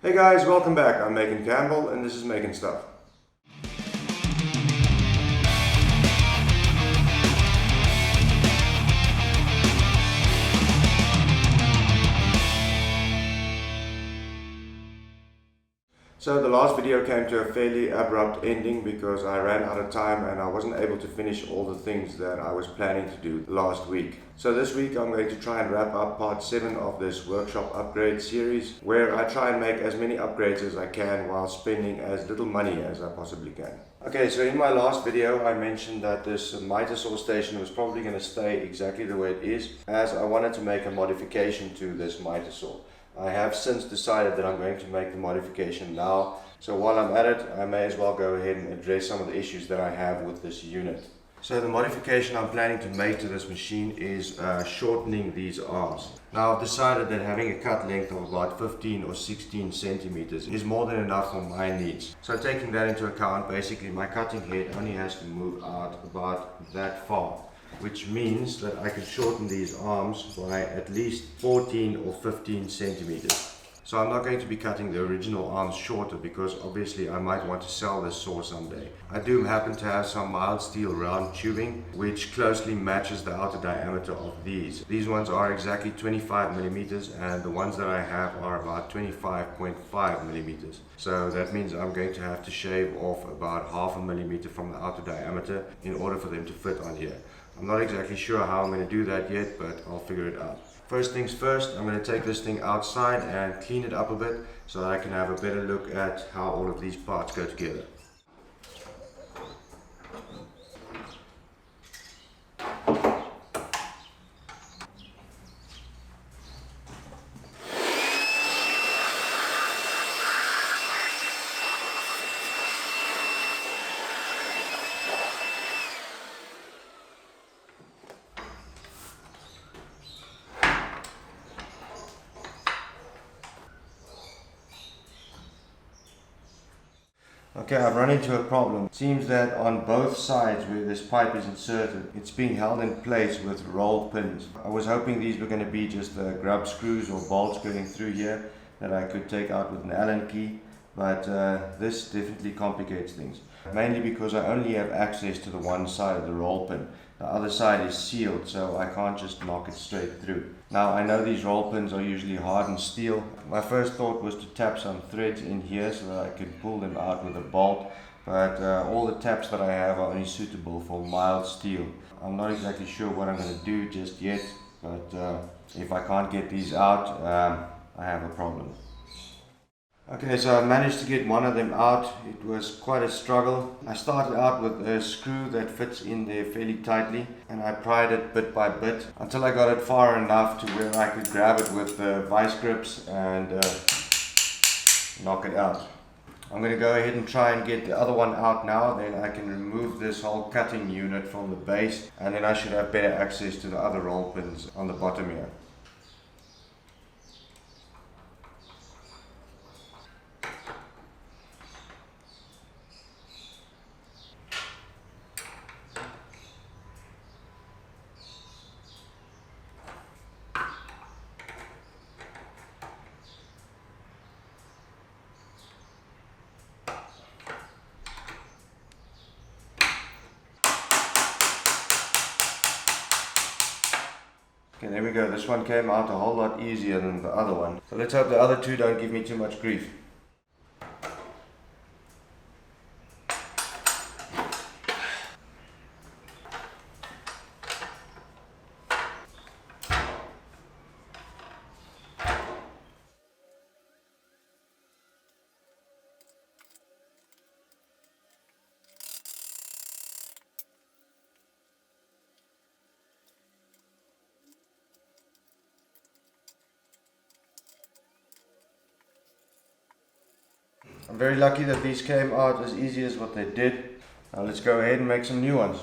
Hey guys, welcome back. I'm Macon Campbell and this is maconSTUFF. So the last video came to a fairly abrupt ending because I ran out of time and I wasn't able to finish all the things that I was planning to do last week. So this week I'm going to try and wrap up part 7 of this workshop upgrade series, where I try and make as many upgrades as I can while spending as little money as I possibly can. Okay, so in my last video I mentioned that this miter saw station was probably going to stay exactly the way it is, as I wanted to make a modification to this miter saw. I have since decided that I'm going to make the modification now, so while I'm at it I may as well go ahead and address some of the issues that I have with this unit. So the modification I'm planning to make to this machine is shortening these arms. Now I've decided that having a cut length of about 15 or 16 centimeters is more than enough for my needs. So taking that into account, basically my cutting head only has to move out about that far, which means that I can shorten these arms by at least 14 or 15 centimeters. So I'm not going to be cutting the original arms shorter because obviously I might want to sell this saw someday. I do happen to have some mild steel round tubing which closely matches the outer diameter of these. These ones are exactly 25 millimeters and the ones that I have are about 25.5 millimeters. So that means I'm going to have to shave off about half a millimeter from the outer diameter in order for them to fit on here. I'm not exactly sure how I'm going to do that yet, but I'll figure it out. First things first, I'm going to take this thing outside and clean it up a bit so that I can have a better look at how all of these parts go together. Okay, I've run into a problem. It seems that on both sides where this pipe is inserted, it's being held in place with roll pins. I was hoping these were going to be just grub screws or bolts going through here that I could take out with an Allen key, but this definitely complicates things. Mainly because I only have access to the one side of the roll pin. The other side is sealed, so I can't just knock it straight through. Now I know these roll pins are usually hardened steel. My first thought was to tap some threads in here so that I could pull them out with a bolt, but all the taps that I have are only suitable for mild steel. I'm not exactly sure what I'm going to do just yet, but if I can't get these out, I have a problem. Okay, so I managed to get one of them out. It was quite a struggle. I started out with a screw that fits in there fairly tightly and I pried it bit by bit until I got it far enough to where I could grab it with the vice grips and knock it out. I'm going to go ahead and try and get the other one out now, then I can remove this whole cutting unit from the base and then I should have better access to the other roll pins on the bottom here. Okay, there we go. This one came out a whole lot easier than the other one. So let's hope the other two don't give me too much grief. I'm very lucky that these came out as easy as what they did. Now let's go ahead and make some new ones.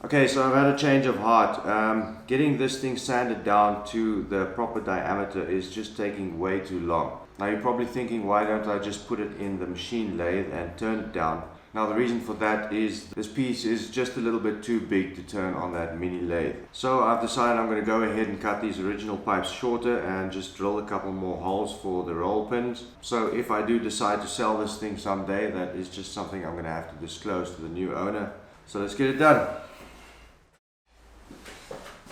Okay, so I've had a change of heart. Getting this thing sanded down to the proper diameter is just taking way too long. Now you're probably thinking, why don't I just put it in the machine lathe and turn it down? Now the reason for that is this piece is just a little bit too big to turn on that mini lathe. So I've decided I'm going to go ahead and cut these original pipes shorter and just drill a couple more holes for the roll pins. So if I do decide to sell this thing someday, that is just something I'm going to have to disclose to the new owner. So let's get it done.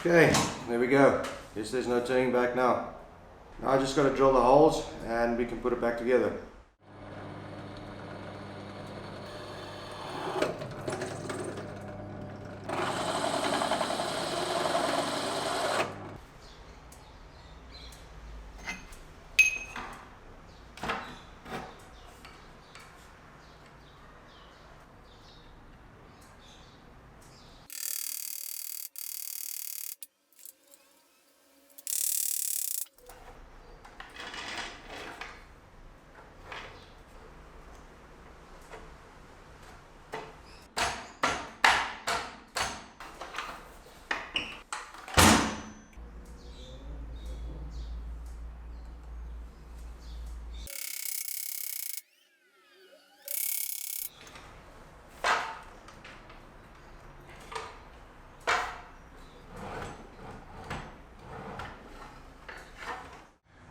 Okay, there we go. Guess there's no turning back now. Now I just got to drill the holes and we can put it back together.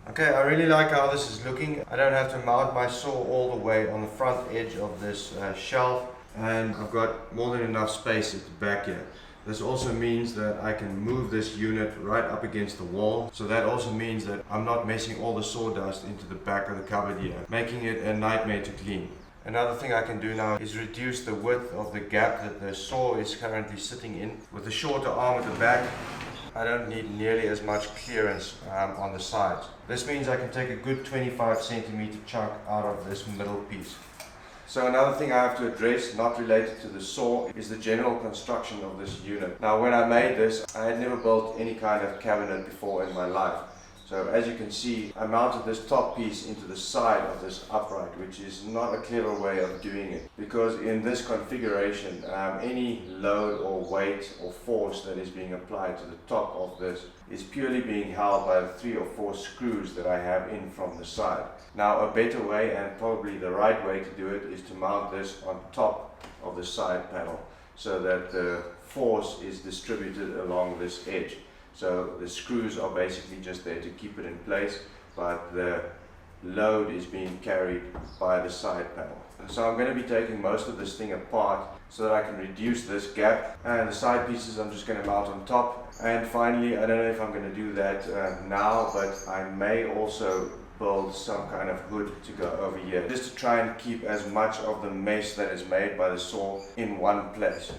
Okay, I really like how this is looking. I don't have to mount my saw all the way on the front edge of this shelf, and I've got more than enough space at the back here. This also means that I can move this unit right up against the wall. So that also means that I'm not messing all the sawdust into the back of the cupboard here, making it a nightmare to clean. Another thing I can do now is reduce the width of the gap that the saw is currently sitting in. With the shorter arm at the back, I don't need nearly as much clearance on the sides. This means I can take a good 25 centimeter chunk out of this middle piece. So another thing I have to address, not related to the saw, is the general construction of this unit. Now when I made this, I had never built any kind of cabinet before in my life. So as you can see, I mounted this top piece into the side of this upright, which is not a clever way of doing it. Because in this configuration, any load or weight or force that is being applied to the top of this is purely being held by the 3 or 4 screws that I have in from the side. Now a better way, and probably the right way to do it, is to mount this on top of the side panel so that the force is distributed along this edge. So the screws are basically just there to keep it in place, but the load is being carried by the side panel. So I'm going to be taking most of this thing apart so that I can reduce this gap, and the side pieces I'm just going to mount on top. And finally, I don't know if I'm going to do that now, but I may also build some kind of hood to go over here, just to try and keep as much of the mesh that is made by the saw in one place.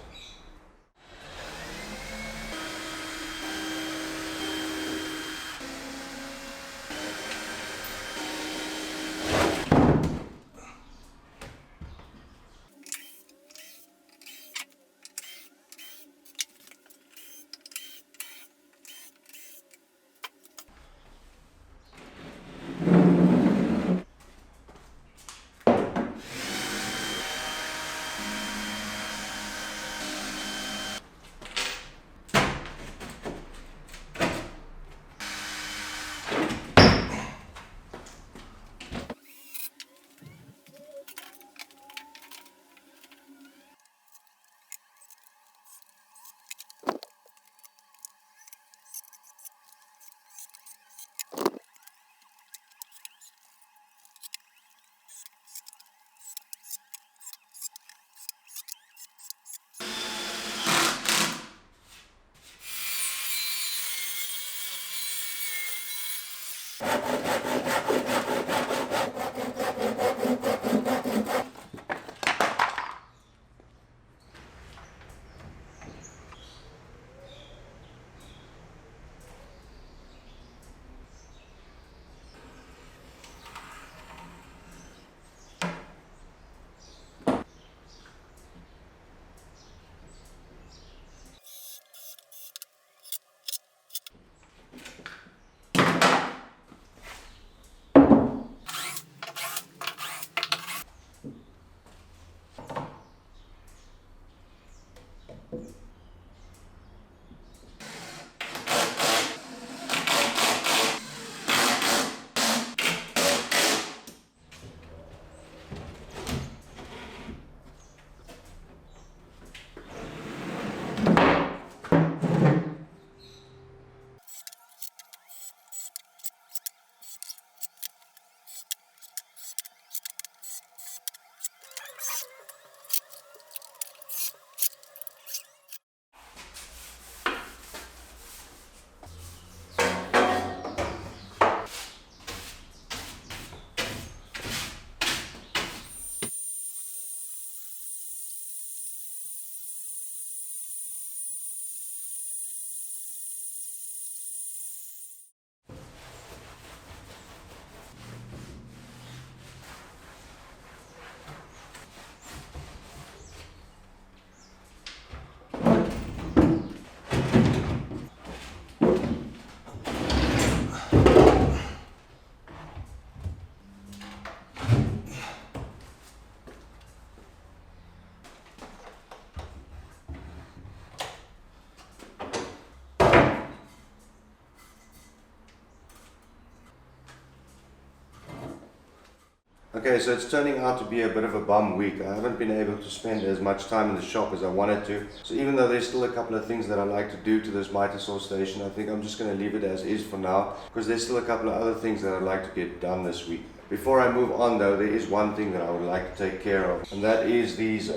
Okay, so it's turning out to be a bit of a bum week. I haven't been able to spend as much time in the shop as I wanted to. So even though there's still a couple of things that I like to do to this miter saw station, I think I'm just going to leave it as is for now, because there's still a couple of other things that I'd like to get done this week. Before I move on though, there is one thing that I would like to take care of, and that is these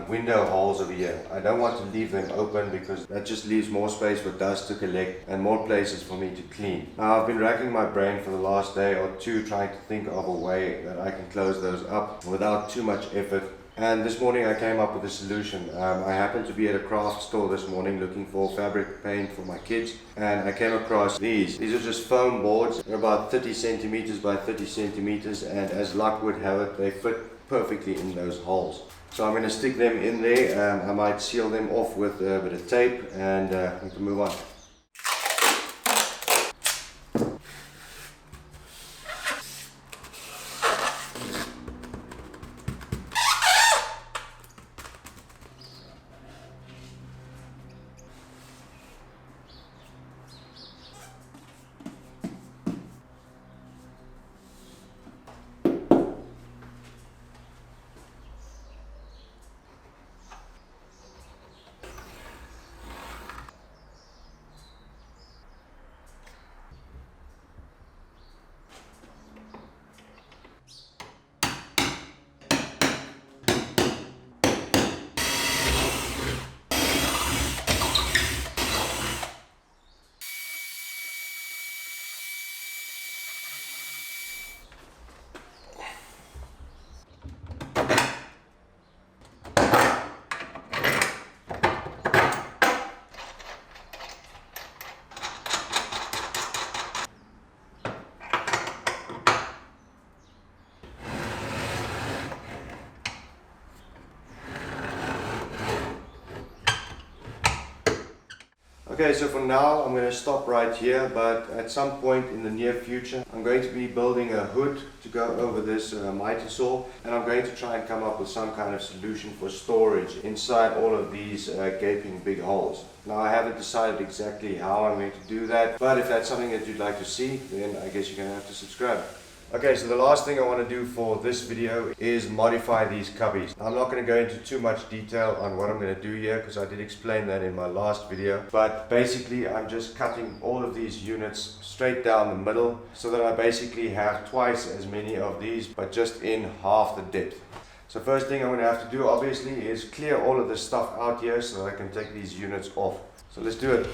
window holes over here. I don't want to leave them open because that just leaves more space for dust to collect and more places for me to clean. Now I've been racking my brain for the last day or two trying to think of a way that I can close those up without too much effort. And this morning I came up with a solution. I happened to be at a craft store this morning looking for fabric paint for my kids, and I came across these. These are just foam boards. They're about 30 centimeters by 30 centimeters, and as luck would have it, they fit perfectly in those holes. So I'm going to stick them in there. I might seal them off with a bit of tape, and we can move on. Okay, so for now I'm going to stop right here, but at some point in the near future I'm going to be building a hood to go over this miter saw, and I'm going to try and come up with some kind of solution for storage inside all of these gaping big holes. Now I haven't decided exactly how I'm going to do that, but if that's something that you'd like to see, then I guess you're going to have to subscribe. Okay, so the last thing I want to do for this video is modify these cubbies. I'm not going to go into too much detail on what I'm going to do here because I did explain that in my last video. But basically I'm just cutting all of these units straight down the middle so that I basically have twice as many of these but just in half the depth. So first thing I'm going to have to do obviously is clear all of this stuff out here so that I can take these units off. So let's do it.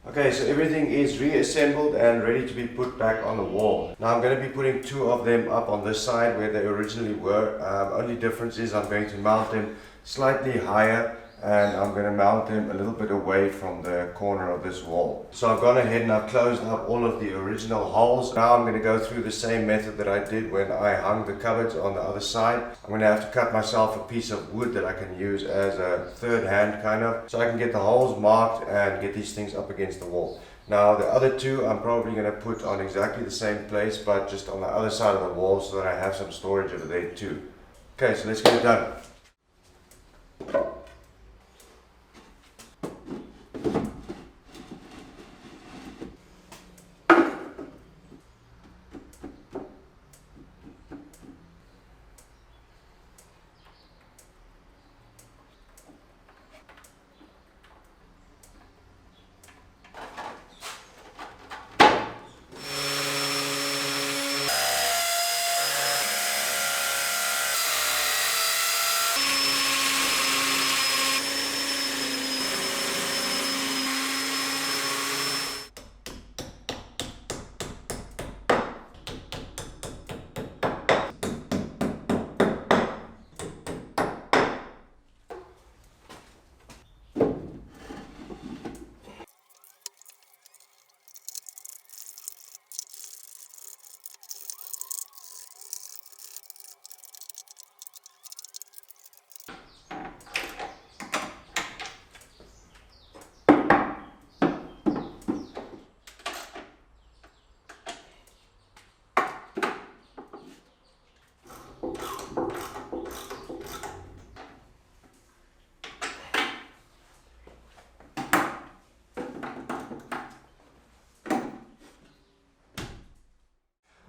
Okay, so everything is reassembled and ready to be put back on the wall. Now I'm going to be putting two of them up on this side where they originally were. Only difference is I'm going to mount them slightly higher, and I'm going to mount them a little bit away from the corner of this wall. So I've gone ahead and I've closed up all of the original holes. Now I'm going to go through the same method that I did when I hung the cupboards on the other side. I'm going to have to cut myself a piece of wood that I can use as a third hand kind of, so I can get the holes marked and get these things up against the wall. Now the other two I'm probably going to put on exactly the same place, but just on the other side of the wall so that I have some storage over there too. Okay, so let's get it done.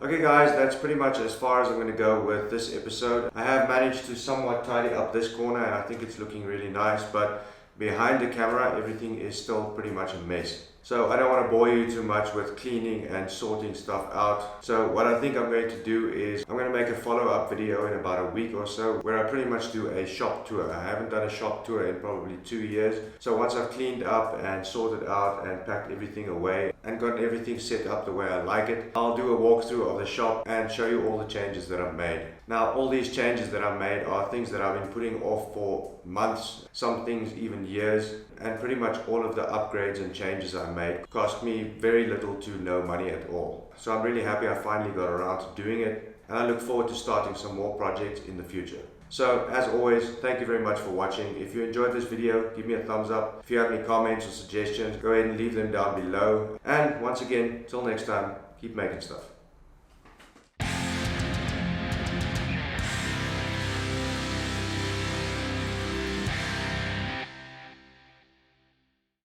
Okay guys, that's pretty much as far as I'm going to go with this episode. I have managed to somewhat tidy up this corner and I think it's looking really nice, but behind the camera everything is still pretty much a mess. So I don't want to bore you too much with cleaning and sorting stuff out. So what I think I'm going to do is I'm going to make a follow-up video in about a week or so where I pretty much do a shop tour. I haven't done a shop tour in probably 2 years. So once I've cleaned up and sorted out and packed everything away and got everything set up the way I like it, I'll do a walkthrough of the shop and show you all the changes that I've made. Now all these changes that I've made are things that I've been putting off for months, some things even years, and pretty much all of the upgrades and changes I made cost me very little to no money at all. So I'm really happy I finally got around to doing it, and I look forward to starting some more projects in the future. So as always, thank you very much for watching. If you enjoyed this video, give me a thumbs up. If you have any comments or suggestions, go ahead and leave them down below. And once again, till next time, keep making stuff.